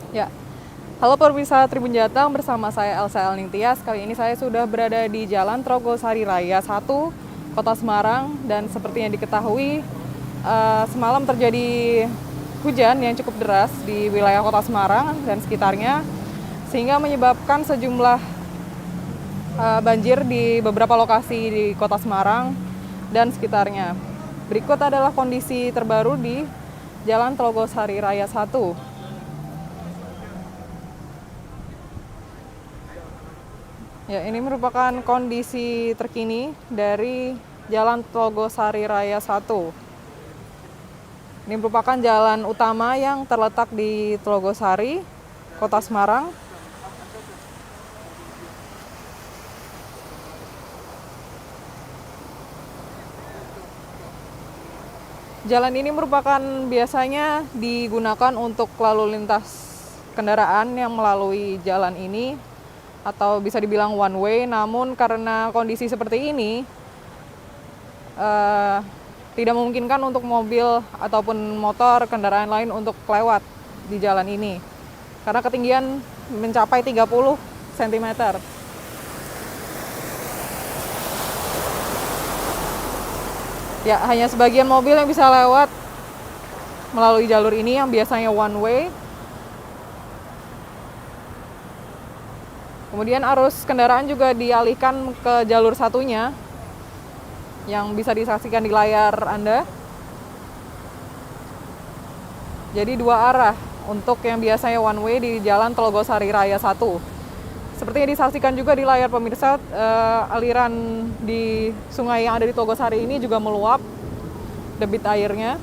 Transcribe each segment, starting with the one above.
Ya, halo pemirsa Tribun Jateng, bersama saya Elsa Elningtyas. Kali ini saya sudah berada di Jalan Trogosari Raya 1, Kota Semarang. Dan seperti yang diketahui, semalam terjadi hujan yang cukup deras di wilayah Kota Semarang dan sekitarnya, sehingga menyebabkan sejumlah banjir di beberapa lokasi di Kota Semarang dan sekitarnya. Berikut adalah kondisi terbaru di Jalan Trogosari Raya 1. Ya, ini merupakan kondisi terkini dari Jalan Trogosari Raya 1. Ini merupakan jalan utama yang terletak di Trogosari, Kota Semarang. Jalan ini merupakan biasanya digunakan untuk lalu lintas kendaraan yang melalui jalan ini, atau bisa dibilang one way. Namun karena kondisi seperti ini tidak memungkinkan untuk mobil ataupun motor kendaraan lain untuk lewat di jalan ini karena ketinggian mencapai 30 cm. Ya, hanya sebagian mobil yang bisa lewat melalui jalur ini yang biasanya one way. Kemudian arus kendaraan juga dialihkan ke jalur satunya yang bisa disaksikan di layar Anda. Jadi dua arah untuk yang biasanya one way di Jalan Trogosari Raya 1. Seperti yang disaksikan juga di layar pemirsa, aliran di sungai yang ada di Trogosari ini juga meluap debit airnya.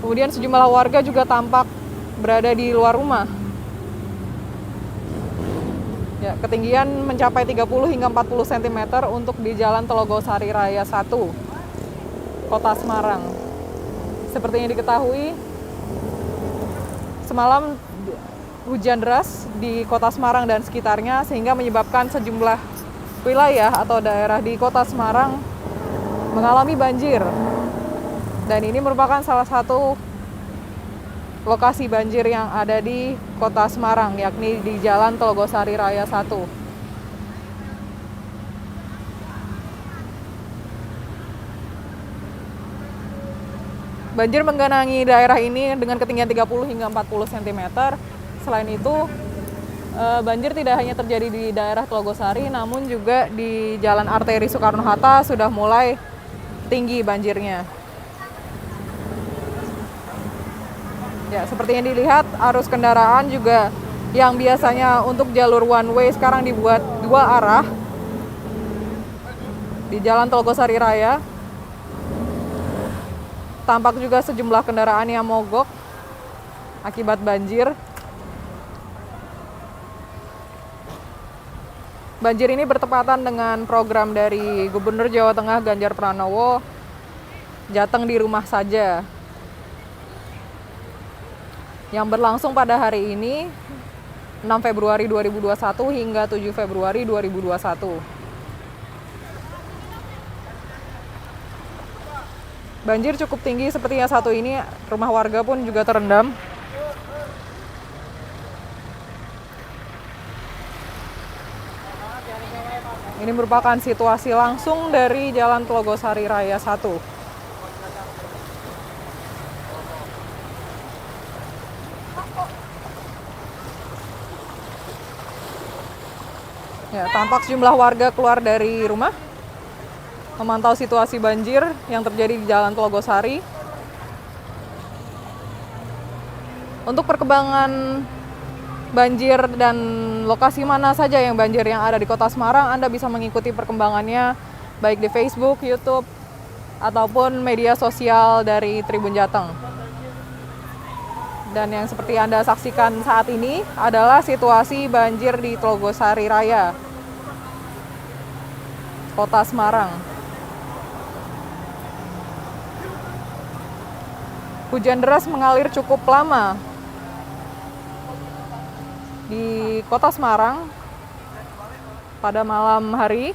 Kemudian sejumlah warga juga tampak berada di luar rumah. Ya, ketinggian mencapai 30 hingga 40 cm untuk di Jalan Trogosari Raya 1, Kota Semarang. Seperti yang diketahui, semalam hujan deras di Kota Semarang dan sekitarnya, sehingga menyebabkan sejumlah wilayah atau daerah di Kota Semarang mengalami banjir. Dan ini merupakan salah satu lokasi banjir yang ada di Kota Semarang, yakni di Jalan Trogosari Raya 1. Banjir menggenangi daerah ini dengan ketinggian 30 hingga 40 cm. Selain itu, banjir tidak hanya terjadi di daerah Trogosari, namun juga di Jalan Arteri Soekarno-Hatta sudah mulai tinggi banjirnya. Ya, seperti yang dilihat, arus kendaraan juga yang biasanya untuk jalur one way sekarang dibuat dua arah di Jalan Trogosari Raya. Tampak juga sejumlah kendaraan yang mogok akibat banjir. Banjir ini bertepatan dengan program dari Gubernur Jawa Tengah Ganjar Pranowo, Jateng di Rumah Saja, yang berlangsung pada hari ini 6 Februari 2021 hingga 7 Februari 2021. Banjir cukup tinggi seperti yang satu ini, rumah warga pun juga terendam. Ini merupakan situasi langsung dari Jalan Trogosari Raya 1. Ya, tampak sejumlah warga keluar dari rumah memantau situasi banjir yang terjadi di Jalan Trogosari. Untuk perkembangan banjir dan lokasi mana saja yang banjir yang ada di Kota Semarang, Anda bisa mengikuti perkembangannya baik di Facebook, YouTube, ataupun media sosial dari Tribun Jateng. Dan yang seperti Anda saksikan saat ini adalah situasi banjir di Trogosari Raya, Kota Semarang. Hujan deras mengalir cukup lama di Kota Semarang pada malam hari,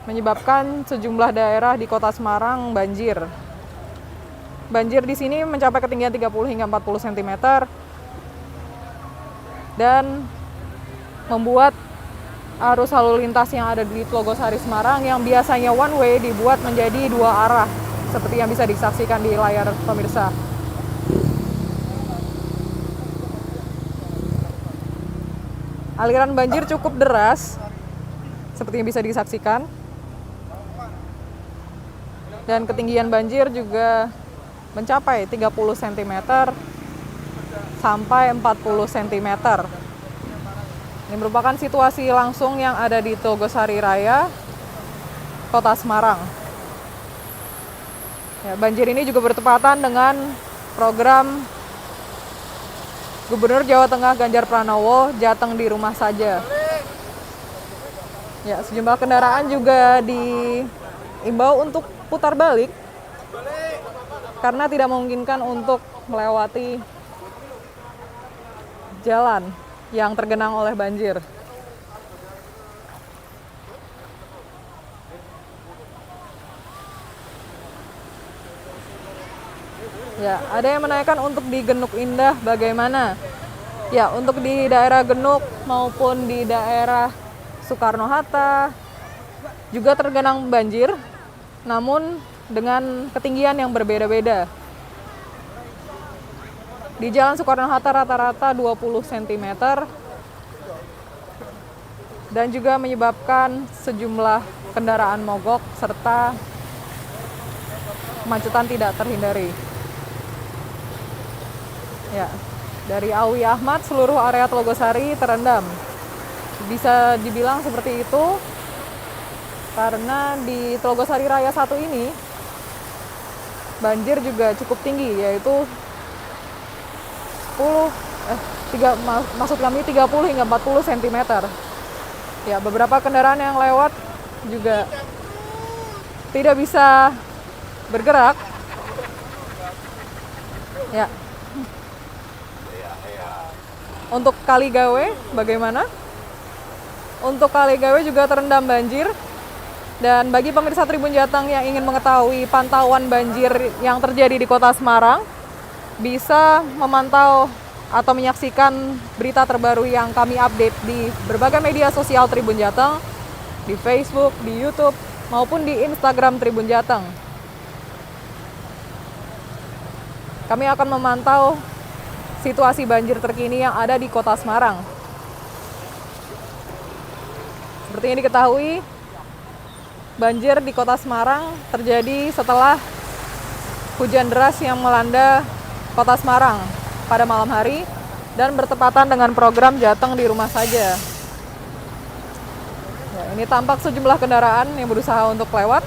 menyebabkan sejumlah daerah di Kota Semarang banjir. banjir di sini mencapai ketinggian 30 hingga 40 cm dan membuat arus lalu lintas yang ada di Tlogosari Semarang yang biasanya one way dibuat menjadi dua arah seperti yang bisa disaksikan di layar pemirsa. Aliran banjir cukup deras seperti yang bisa disaksikan. Dan ketinggian banjir juga mencapai 30 cm sampai 40 cm. Ini merupakan situasi langsung yang ada di Tlogosari Raya, Kota Semarang. Ya, banjir ini juga bertepatan dengan program Gubernur Jawa Tengah Ganjar Pranowo, Jateng di rumah saja. Ya, sejumlah kendaraan juga diimbau untuk putar balik karena tidak memungkinkan untuk melewati jalan yang tergenang oleh banjir. Ya, ada yang menanyakan untuk di Genuk Indah bagaimana? Ya, untuk di daerah Genuk maupun di daerah Soekarno-Hatta juga tergenang banjir, namun dengan ketinggian yang berbeda-beda. Di Jalan Soekarno-Hatta rata-rata 20 cm dan juga menyebabkan sejumlah kendaraan mogok serta kemacetan tidak terhindari. Ya, dari Awi Ahmad seluruh area Tlogosari terendam. Bisa dibilang seperti itu karena di Tlogosari Raya 1 ini banjir juga cukup tinggi, yaitu 30 hingga 40 cm. Ya, beberapa kendaraan yang lewat juga tidak bisa bergerak. Ya. Untuk Kaligawe bagaimana? Untuk Kaligawe juga terendam banjir. Dan bagi pemirsa Tribun Jateng yang ingin mengetahui pantauan banjir yang terjadi di Kota Semarang, bisa memantau atau menyaksikan berita terbaru yang kami update di berbagai media sosial Tribun Jateng, di Facebook, di YouTube, maupun di Instagram Tribun Jateng. Kami akan memantau situasi banjir terkini yang ada di Kota Semarang. Seperti yang diketahui, banjir di Kota Semarang terjadi setelah hujan deras yang melanda Kota Semarang pada malam hari dan bertepatan dengan program Jateng di rumah saja. Ya, ini tampak sejumlah kendaraan yang berusaha untuk lewat.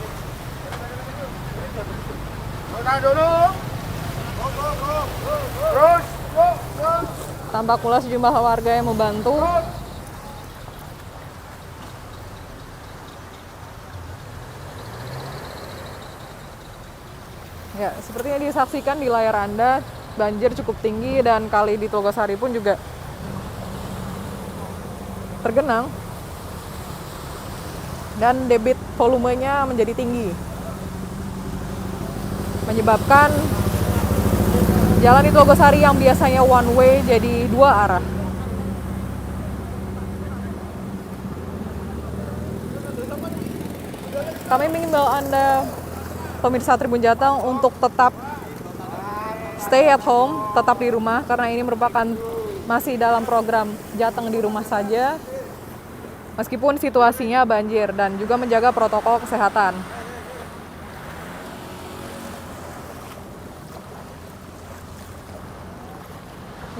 Tampak pula sejumlah warga yang membantu. Ya, seperti yang disaksikan di layar Anda, banjir cukup tinggi dan kali di Tlogosari pun juga tergenang. Dan debit volumenya menjadi tinggi. Menyebabkan jalan di Tlogosari yang biasanya one way jadi dua arah. Kami mengimbau Anda, pemirsa Tribun Jateng, untuk tetap stay at home, tetap di rumah, karena ini merupakan masih dalam program Jateng di rumah saja, meskipun situasinya banjir, dan juga menjaga protokol kesehatan.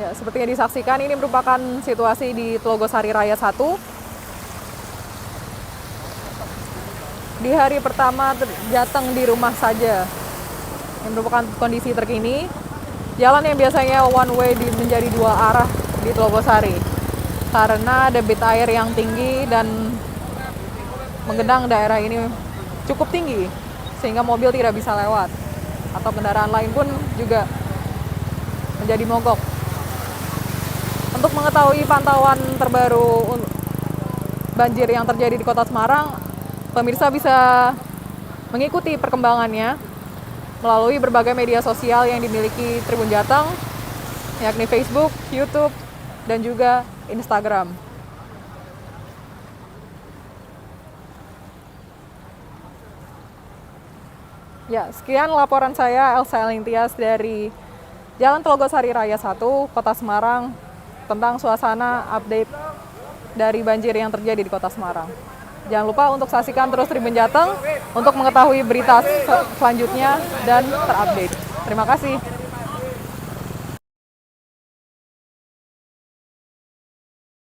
Ya, seperti yang disaksikan, ini merupakan situasi di Tlogosari Raya 1. Di hari pertama Jateng di rumah saja, yang merupakan kondisi terkini. Jalan yang biasanya one way menjadi dua arah di Tlogosari karena debit air yang tinggi dan menggenang daerah ini cukup tinggi sehingga mobil tidak bisa lewat atau kendaraan lain pun juga menjadi mogok. Untuk mengetahui pantauan terbaru banjir yang terjadi di Kota Semarang, pemirsa bisa mengikuti perkembangannya melalui berbagai media sosial yang dimiliki Tribun Jateng, yakni Facebook, YouTube, dan juga Instagram. Ya, sekian laporan saya Elsa Elintias dari Jalan Telogosari Raya 1, Kota Semarang, tentang suasana update dari banjir yang terjadi di Kota Semarang. Jangan lupa untuk saksikan terus Tribun Jateng untuk mengetahui berita selanjutnya dan terupdate. Terima kasih.